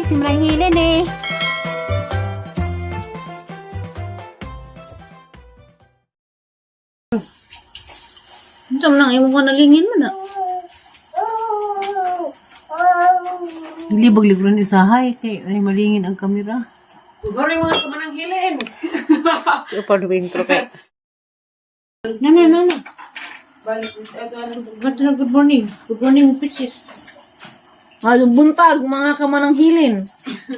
si Maring Hilin eh. Saan nang imo ko nalingin mo na? Libag-libag ni Sahay kay ay malingin ang kamera. Goreng mga kamanang hilin. So pa do intro kay. Nana. Balik ito Good morning. Good morning, fishes. Buntag mga kamanang hilin.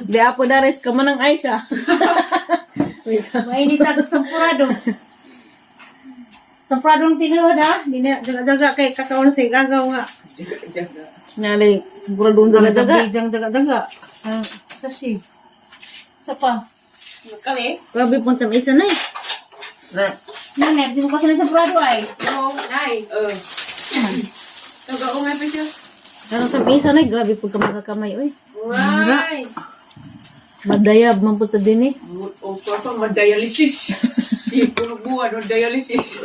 Di apo dares kamanang Aisha. Mainit ako sampurado. Sampuradong tinuod ha. Di na daga kay kakaon sa gagaw nga. Nalay sampuradong daga. Kasi sa pa. Kali? Grabe punta may isa na eh. Nanay, kasi mo kasi na sampurado ay. Oo, nay. Tagao nga pa siya. Pero sa isa na grabe po ka makakamay oy. Why? Madayab man po ta din eh. O pa mag-dialysis. Si puno buwan o dialysis.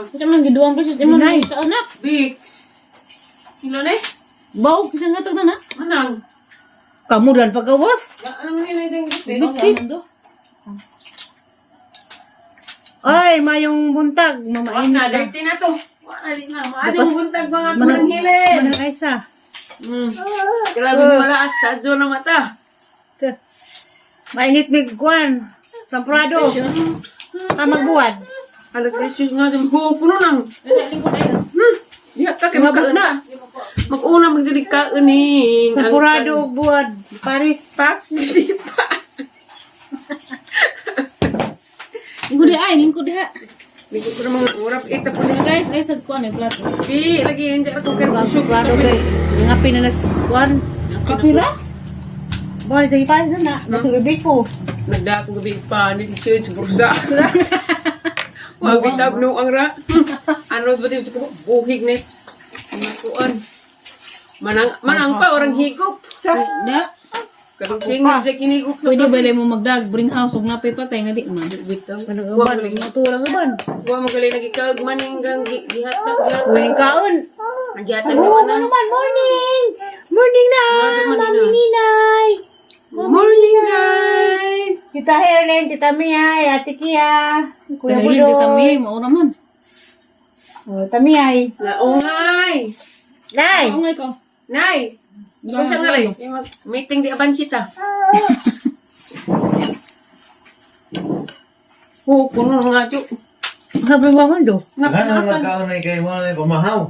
Kita man giduang pesos imong sa anak. Bix. Sino na eh? Bawo kasi nga to na. Manang. Kamulan pagawas. Ano nga nila yung Bitti. Ay, mayong buntag, mamain na. na. Dirty na to. Wali na. Maading buntag mga kamanang hilin. Manang Aisa. Grabe malaas sa na mata. Mainit mig kwan. Sampurado. Kamagbuwad. Alat precious nga sa puno nang. Diha ka kay Mabot na. Mag-una magdilig ka uning. Sampurado buwad. Paris. Pak. Sipa. Lingkod ay, lingkod ha. Lingkod ko na mga urap ita po niya. Guys, ay sad kwan eh plato. Di, lagi hindi ako kay Sampurado kay ngapi na nas kwan. Kapira? Bawal tayo pa na. Nasulubit ko. Nagdako gabi pa ni siya sa bursa. Wabitab no ang ra. Ano ba din ko buhig ni. Nakuan. Manang pa orang higop. Na. Kadong singit sa kinigop. Pwede ba mo magdag bring house ug napay patay nga di man. Bitaw. Uban, matulang uban. Wa magaling nagikag maning gang gihatag. Kuning kaon. Gihatag Oo naman. naman, morning! Morning na! Mami Ninay! Morning guys. Tita Herlin, Tita Miyay, Ate Kia, Kuya Budong. Tita Miyay, mauna man. Tita Miyay. Naungay. Nay! Ungay ko. Nay. Kusa nga rin. Meeting di abansita. Puno nga chuk. Sabi mo man do? Gano'n nagkaon na kayo mo na pamahaw?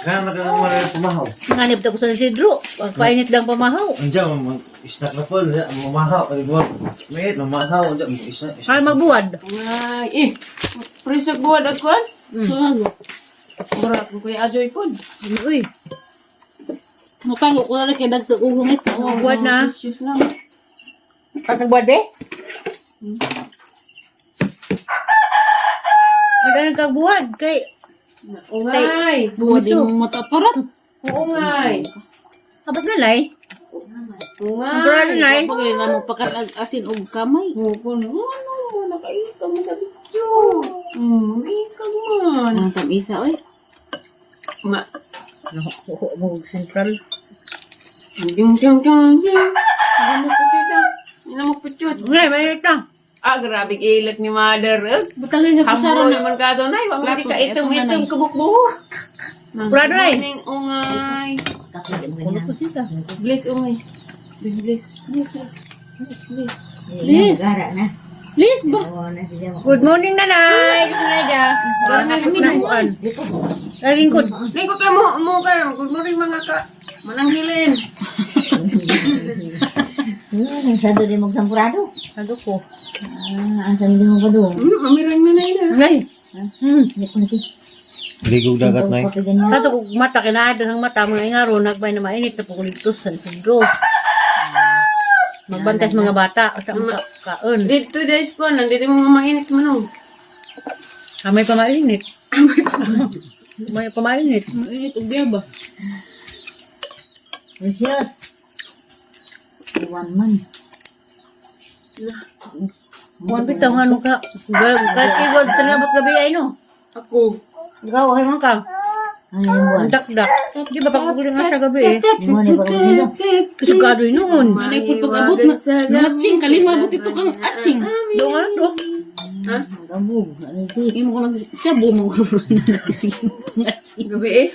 Gano'n nagkaon mo na pamahaw? Nanib ko sa Isidro. Pagpainit lang pamahaw. Andiyan, mag-snack na po. Mamahaw. Mayit, mamahaw. Andiyan, mag-snack. Kaya magbuwad. Ay, prisag buwad ako an. Sumago. Mura ko kay Ajoy pod. Uy, Mukang ko na kay dagto ulong ito. buwad na. Precious na. Kakagbuwad be? Ano nagkagbuwad? Kay, Ungay. Buwad yung mata parat. Ungay. kapat na lay. Burado Ungay. na eh. Pag nga mo pakatag-asin og kamay. Ano, nakaika mo sa video. Ika man. Ang tamisa oy. Ma. Nakuha mo central. Jung jung jung jung. Ano mo putita? Ano mo putut? Ngay, mainit na. Ah, grabe ilat ni mother. Butang sa kusara Hamuro na. naman ka doon ay. Wamali ka Plato, itom-itom nanay. kabuk-buhok. Burado na eh. Morning, ungay. Kulo ko sita. Bless, ungay. Bless. Please. Please ba? Good morning, nanay. Gusto na dyan. Nakuan. Lingkod. Lingkod ka mo ka. Good morning mga ka. Mananghilin. Sado din magsampurado. Ano ko? Ang sabi mo ba doon? Mamirang nanay na. Ngay. Hindi ko nati. Ligog dagat na eh. Sato ko mata, kinahado ng mata. Mga ingaro, nagbay na mainit na pukuligtos sa Isidro. Magbantas mga bata. Sa kaon. Dito days ko, nandito mo mainit manong. May pamainit. May pamainit. Init og biya ba? Precious. Iwan man. Kuwan bitaw nga nung ka. Kahit iwag talaga gabi ay no. Ako. Ikaw, okay man ka. Ano yung buwan? Ang dakdak. Di ba pagkukuling nga sa gabi eh? Di mo na pagkukuling dito. Kasugado yun noon. Nanay po pag-abot na. Ngatsing, kalima abot ito kang atsing. Doon nga lang doon. Ang kabog. Ano ito? Hindi mo ko lang siya buo mo ko na nagising. Ngatsing. Gabi eh.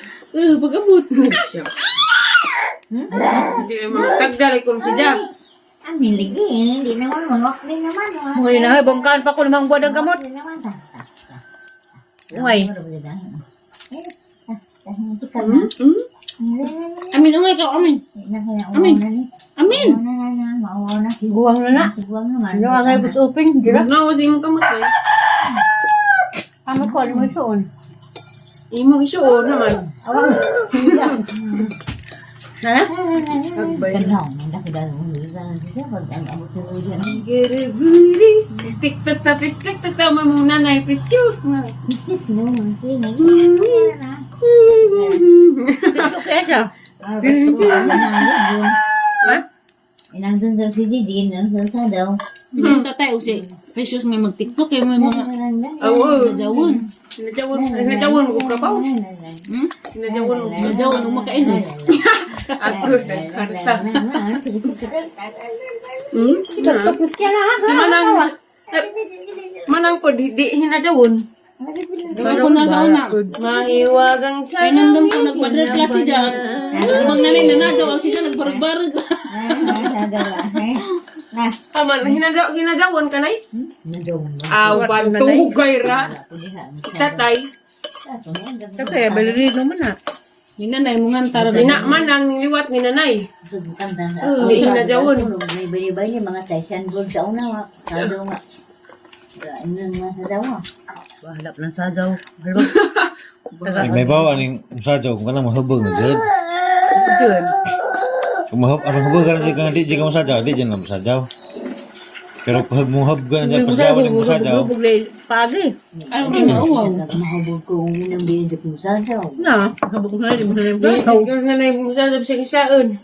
Pag-abot. Siya. Hindi naman tagdalay ko si Jack. Amin lagi. Hindi naman. Mangok din naman. Muli na, bangkaan pa ko limang buwan ng gamot. Hindi naman. Uy. Amin, umay ka, amin. Amin. Amin. Guwang na na. Ano nga ngayon bus open? Di na. Nawa sa imong kamot eh. Amat ko, alam mo isuon. Imong isuon naman. Awang. Ha? Geribuli. Tiktok sa pistik. Tagtama mo nanay. Precious nga. Ito kaya siya. Inang dun daw si Didi, nang sa daw. Hindi tatay o si Precious may mag-tiktok eh. May mga Oo. jawon. Sinajawon ko kapaw. Sinajawon ko. Jawon, umakain. Ako nagkarta. Tapos kaya na. Si Manang po, di hinajawon. Ako na sa una. Mahiwagang Kaya nandam ko nagpadred klase dyan. Nagdamang nanay na nadyaw. Ang sila nagbarag-barag. Aman, hinajawon ka na Awan, tugay ra. Tatay. Kasi balirino man na. Yung nanay mo nga tara Sina manang liwat ni nanay. Oo, hinajawon. Bay-bay ni mga Tyson Gold sa una. Sa daw nga. Ano nga sa daw. Bahalap lang sa daw. Ay, may bawa ning sadyaw kung kanang mahubog na dyan. Yun. Kung mahubog ka na dyan kung di ka masadyaw, di dyan lang masadyaw. Pero pag mahubog ka na dyan, pasadyaw ng masadyaw. Pagi. Ano ginauwaw? Mahubog ko kung inang bilin sa daw. Na. Habog ko na rin. Di, isgar nanay mo sa isaon.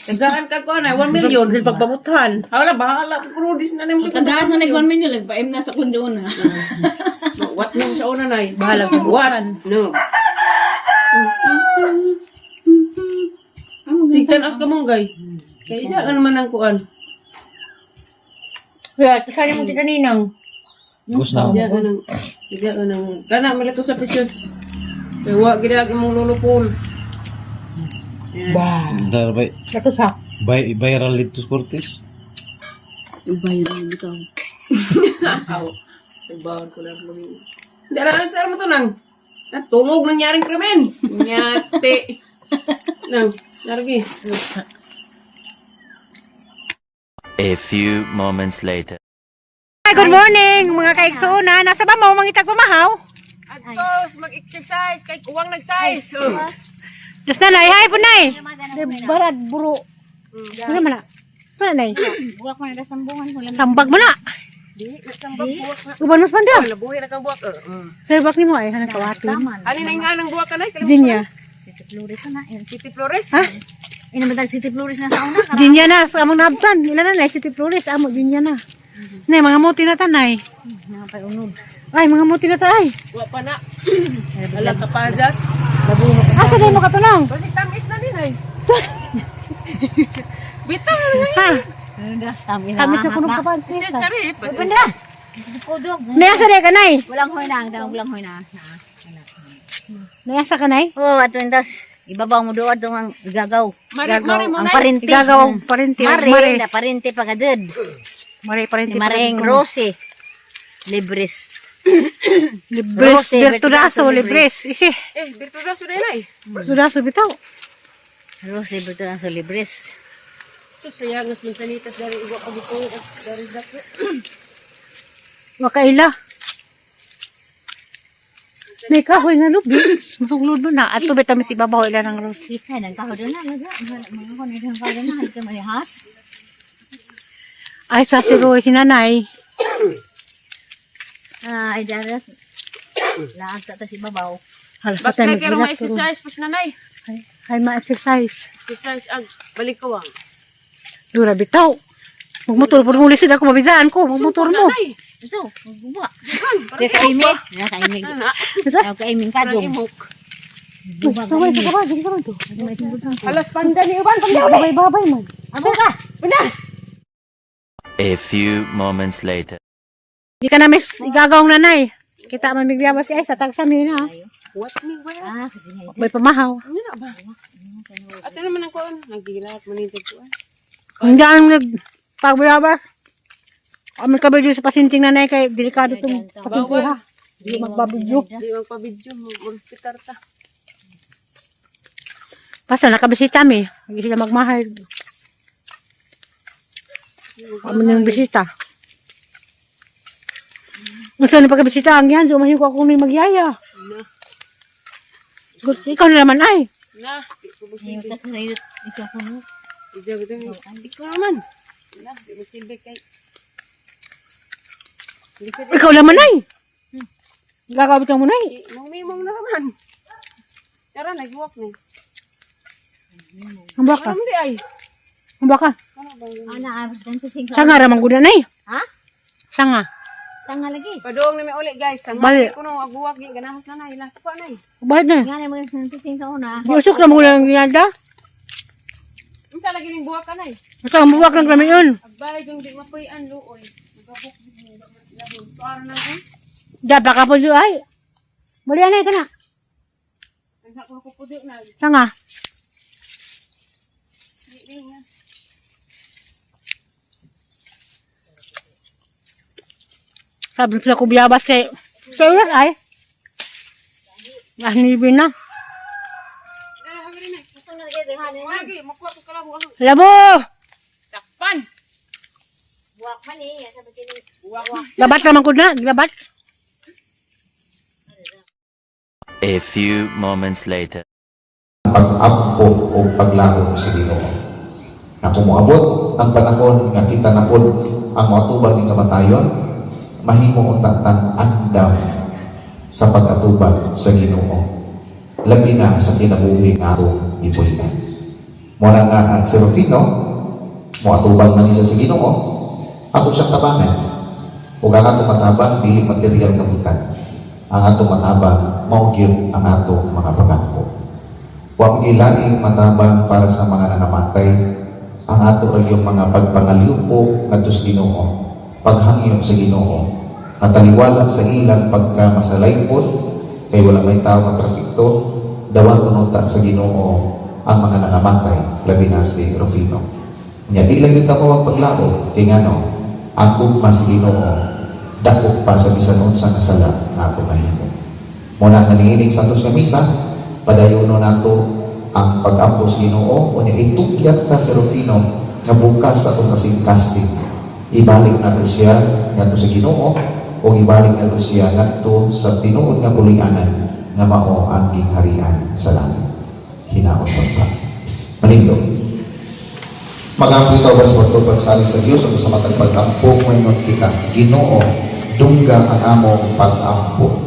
Tagaan ka ko na, 1 million. Hindi pagpabutan. Hala, bahala ko kurudis na mo sa Tagaan sa nag-1 million. Nagpa-M na sa kundo na. What mo sa una nay? Bahala sa buwan. No. Tigtan as ka mong gay. Kaya dyan ka naman ang kuan. Kaya, kasali mo tita Ninang. Gusto na. Diyan ka nang, diyan ka nang, kana malito sa picture. Kaya wag ginagin mong lulupol. Ba. Dahil Ito sa. viral dito sa Cortez. Yung viral bitaw. Ako. Nagbawal ko lang lumiin. Dara na sa mo to nang. Natulog nangyaring krimen. Nyate. Nang, nargi. A few moments later. Hi, good morning mga kaiksuna. Nasa ba mo mangitag pamahaw? Atos, mag-exercise. Kay kuwang nag-size. Diyos na nay, hi po nay. Barad, buro. Ano man na? Ano nay? Buwak mo na sambungan ko lang. Sambag mo na. Di, nasambag buwak na. Ubanos man daw. Nabuhay na kang buwak. Serbak ni mo ay, hanang kawatin. Ano na nga ng buwak ka na? Ginya. City Flores na. City Flores? Ha? Inamatag City Flores na sa una. Ginya na, sa among nabtan. Ilan na nay, City Flores. Amo, ginya na. Nay, mga muti na tanay. Napay-unod. Ay, mga muti na tay. Buwak pa na. Alam ka pa dyan. Asa day mo katunong? Kasi tamis na din ay. Bitaw na nga. Ha? Tamis Kami sa punong kapan. Siya sarip. Panda! Pudog. Nayasa day ka nay? Walang hoy na. Walang hoy na. Nayasa ka nay? Oo, ato indas. Ibabaw mo doon itong ang igagaw. Mari mo Ang na. parinti. Igagaw ang parente. Mare, na parinti pagkadud. Mare, parente. Maring Rose. Libres. Libres, Rose, Bertudaso, Bertudaso, Libres. Isi, Birtuda sudah na eh. Bertudaso bitaw. Rose, Bertudaso, Libres. Ito sayangas mensanitas dari iwa pagito. Dari dati. Makaila. May kahoy nga lubi. Masuglod mo na. At tubit kami si babaw ilan ng Rosie. Ay, nagkakaw doon na. Mga konitang kaw doon na. Halika malihas. Ay, sa si Roy, si nanay. Ay, darat. Lahat sa ta si babaw. Halas pa Ba't tayo na kaya magbilat. exercise pas nanay? Ay, ma-exercise. Exercise ag balik ka wang. Dura bitaw. Magmotor po mo lisid ako. Mabizaan ko. Magmotor mo. Nanay. So, magbuwa. Kaya kaimig. Kaya kaimig. Ana. Kaya kaimig ka Parang doon. imok. Babay ka ba? Sige ka man to. Alas panda ni Uban, pagdaw. Babay man. Amo ka! A few moments later. Di ka na miss igagawang nanay. Kita man bigyan si ay sa tagsa mi na. What me, wala. Ah, kasi nga. Bay pamahaw. Ano na ba? At ano naman ang kuwan? Nagilat, manintid kuwan. Hindi ang nagpagbiyabas. Kami kabidyo sa pasinting nanay kay delikado itong pasinting ha. Hindi magbabidyo. Di magpa-video, mag-hospital ta. Basta nakabisita mi. Hindi sila magmahal. Kami nang bisita. Masa ni pagkabisita ang yan. Sumahin ko ako nung magyaya. Ikaw na naman ay. Na, di ko Yung magsilbi. kakarayot. Ikaw ko no. Ikaw ito, di ko naman. Na, di magsilbi kay. Ikaw naman ay. Gagawin mo na ay. Mong na naman. Tara, nag-walk na. Ang baka. Ano di ay? Ang baka. Ana, abis dan kasing ka. Sanga ramang guna na ay. Ha? Sanga. Tanga lagi. Padoong na may uli guys. Ang Bali. ko nung agbuwak, ganamos na na. Ilas pa na eh. Bakit na? Nga na mga kasing ka una. Usok na muna ang ginada. Ang sa lagi ng buwak ka na eh. Ito ang buwak ng kami yun. Agbay, yung di mapuyan, looy. Nagabuk, labon. Para na ko. Dapa ka po doon ay. Bali anay ka na. Ang sa ko pupudik na. Sanga. Di nga. Sabi sila ko biyabas kay. Sa ulas ay. Nahnibin na. Dara, hagari na. Lagi, makuha ko kalabu. Labo! Sakpan! Buwak man eh. Sabi kini. Buwak na. Labat naman ko na. Labat. A few moments later. Pag-ampo o paglaom sa Ginoo. Na kumuabot ang panahon nga kita na po ang moatubang ni kamatayon, mahimo untang andam sa pag-atubang sa Ginoo. Labi na sa kinabuhi nga ato ipulinan. Muna nga ang si Rufino, moatubang man isa sa Ginoo, ato siyang tabangan. Huwag ang ato matabang, dili material na butan. Ang ato matabang, maugyod ang ato mga pagangko. Huwag ilaing matabang para sa mga nangamatay, ang ato rin yung mga pagpangaliupo ngadto sa Ginoo, paghangyo sa Ginoo, at taliwala sa ilang pagkamasalaykod, kay wala may tao nga trapikto, dawat tununta sa Ginoo ang mga nangamatay, labi na si Rufino. Nya di lang yung ako paglaom, kay ngano, ang kugma sa Ginoo, dako pa sa bisanon sa nasala nga ato nahimo. Muna nga niinig sa atos nga misa, padayono nato ang pag-ampo sa Ginoo, o niya itugyat ta sa Rufino nga bukas sa itong kasing-kasing. Ibalik nato siya ngadto sa Ginoo, o ibalik nato siya ngadto sa tinuod nga pulianan nga mao ang gingharian sa langit. Hinaot pa. Manindog. Mag-ampo ito ba sa pagtupag saling sa Diyos o sa matag pag-ampo ngayon kita. Ginoo, dungga ang among pag-ampo.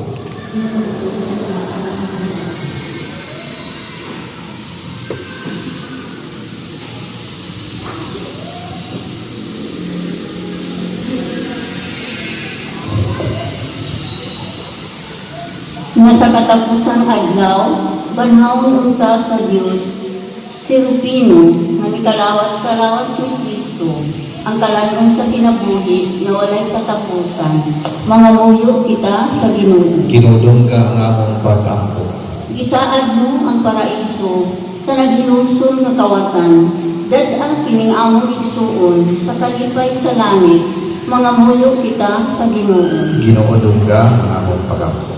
Nga sa katapusang adlaw, banhawon unta sa Dios si Rufino nga mikalawat sa lawas ni Kristo, ang kalanon sa kinabuhi na walay katapusan. Mga muyo kita sa Ginoo. Ginudungga ang among pag-ampo. Gisaad mo ang paraiso sa naghinulsol nga kawatan, dad-ang kining among igsuon sa kalipay sa langit. Mga muyo kita sa Ginoo. Ginudungga ang among pag-ampo.